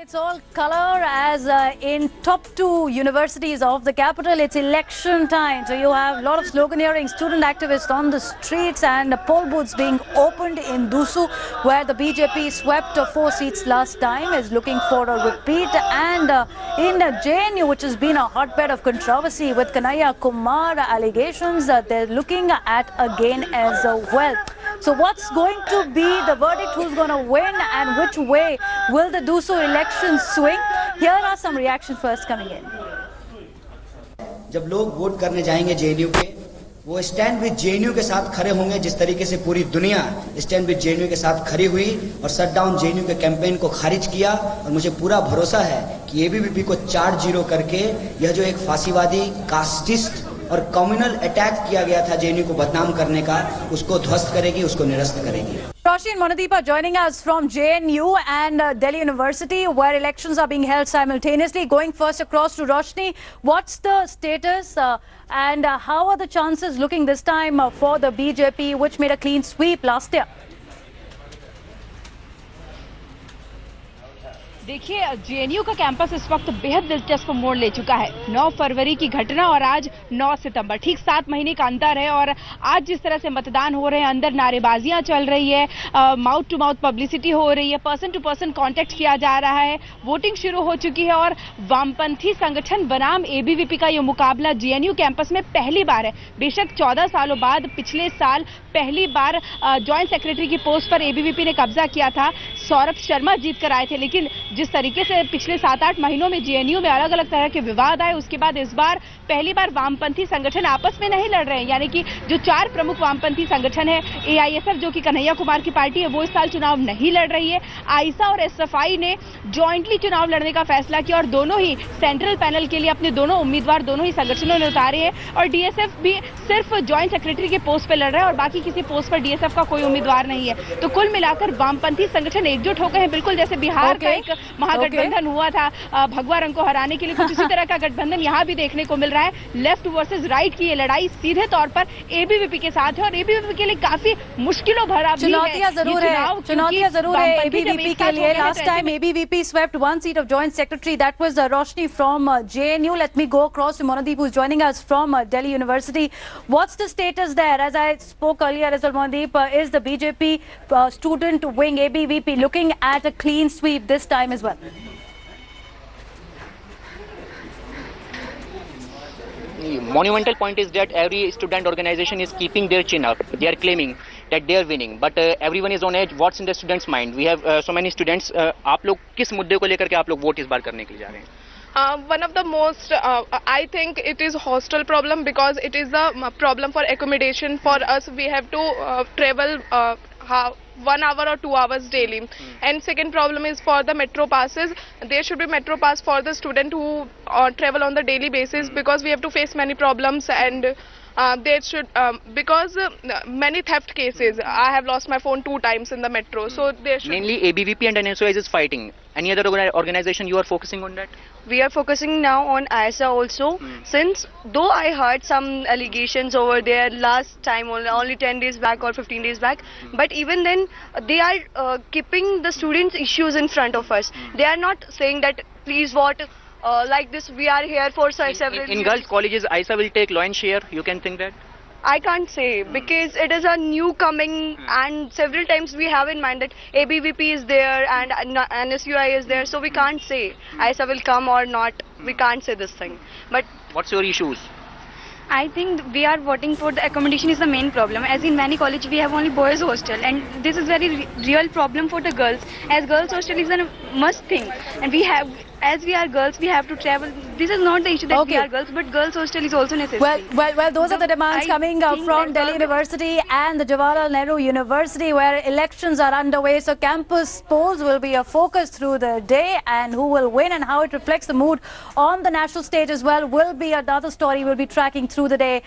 It's all color as in top two universities of the capital. It's election time. So you have a lot of sloganeering, student activists on the streets and poll booths being opened in Dusu, where the BJP swept 4 seats last time, is looking for a repeat. And in JNU, which has been a hotbed of controversy with Kanhaiya Kumar allegations, they're looking at again as well. So what's going to be the verdict? Who's going to win and which way will the Dusu election swing? Here are some reactions first coming in. जब लोग vote करने जाएंगे JNU के, वो stand with JNU के साथ खड़े होंगे, जिस तरीके से पूरी दुनिया स्टैंड विद जेएनयू के साथ खड़ी हुई और शट डाउन जेएनयू के कैंपेन को खारिज किया। और मुझे पूरा भरोसा है कि एबीवीपी को 4-0 करके यह जो एक फांसीवादी कास्टिस्ट और कम्युनल अटैक किया गया था जेएनयू को बदनाम करने का, उसको ध्वस्त करेगी, उसको निरस्त करेगी। Roshni and Monadeep are joining us from JNU and Delhi University, where elections are being held simultaneously. Going first across to Roshni, what's the status and how are the chances looking this time for the BJP, which made a clean sweep last year? देखिए, JNU का campus इस वक्त बेहद दिलचस्प मोड़ ले चुका है। 9 फरवरी की घटना और आज 9 सितंबर, ठीक 7 महीने का अंतर है। और आज जिस तरह से मतदान हो रहे हैं, अंदर नारेबाजियां चल रही है, माउथ टू माउथ पब्लिसिटी हो रही है, पर्सन टू पर्सन कांटेक्ट किया जा रहा है, वोटिंग शुरू हो चुकी है। और वामपंथी संगठन बनाम एबीवीपी का यह मुकाबला जेएनयू कैंपस में पहली बार है। बेशक 14 सालों बाद पिछले साल पहली बार ज्वाइंट सेक्रेटरी की पोस्ट पर एबीवीपी ने कब्जा किया था, सौरभ शर्मा जीत कर आए थे। लेकिन जिस तरीके से पिछले 7-8 महीनों में जेएनयू में अलग अलग तरह के विवाद आए, उसके बाद इस बार पहली बार वामपंथी संगठन आपस में नहीं लड़ रहे हैं। यानी कि जो 4 प्रमुख वामपंथी संगठन है, एआईएसएफ जो कि कन्हैया कुमार की पार्टी है, वो इस साल चुनाव नहीं लड़ रही है। आईसा और एसएफआई ने जॉइंटली चुनाव लड़ने का फैसला किया और दोनों ही सेंट्रल पैनल के लिए अपने दोनों उम्मीदवार दोनों ही संगठनों ने उतारे हैं। और डीएसएफ भी सिर्फ ज्वाइंट सेक्रेटरी के पोस्ट पर लड़ रहा है और बाकी किसी पोस्ट पर डीएसएफ का कोई उम्मीदवार नहीं है। तो कुल मिलाकर वामपंथी संगठन एकजुट हो गए हैं, बिल्कुल जैसे बिहार का एक महागठबंधन हुआ था भगवा रंग को हराने के लिए, कुछ इसी तरह का गठबंधन यहाँ भी देखने को मिल रहा है। लेफ्ट वर्सेस राइट की ये लड़ाई सीधे तौर पर एबीवीपी के साथ है और एबीवीपी के लिए काफी मुश्किलों भरा भी है। चुनौतियां जरूर है एबीवीपी के लिए। Last time ABVP swept 1 seat of joint secretary. That was Roshni from JNU. Let me go across to Monadeep, who's joining us from Delhi University. What's the status there? As I spoke earlier as well, Monadeep, is the BJP student wing ABVP looking at a clean sweep this time as well? The monumental point is that every student organization is keeping their chin up. They are claiming that they are winning, but everyone is on edge. What's in the students' mind? We have so many students. आप लोग किस मुद्दे को लेकर के आप लोग vote इस बार करने के लिए जा रहे हैं? One of the most, I think it is hostel problem, because it is a problem for accommodation for us. We have to travel 1 hour or 2 hours daily. And second problem is for the metro passes. There should be metro pass for the student who travel on the daily basis, because we have to face many problems. And there should because many theft cases. I have lost my phone 2 times in the metro. So there should Mainly ABVP and NSOIs is fighting. Any other organization you are focusing on that? We are focusing now on ISA also, since though I heard some allegations over there last time, only 10 days back or 15 days back, but even then they are keeping the students' issues in front of us. They are not saying that please vote like this, we are here for several In girls colleges, ISA will take lion's share. You can think that? I can't say, because it is a new coming and several times we have in mind that ABVP is there and NSUI is there, so we can't say ISA will come or not. We can't say this thing. But What's your issues? I think we are voting for the accommodation is the main problem. As in many college we have only boys hostel, and this is very real problem for the girls, as girls hostel is a must thing, and we have, as we are girls, we have to travel. This is not the issue that we are girls, but girls hostel is also necessary. Well, those are the demands coming from Delhi University and the Jawaharlal Nehru University, where elections are underway. So campus polls will be a focus through the day, and who will win and how it reflects the mood on the national stage as well will be another story we'll be tracking through the day.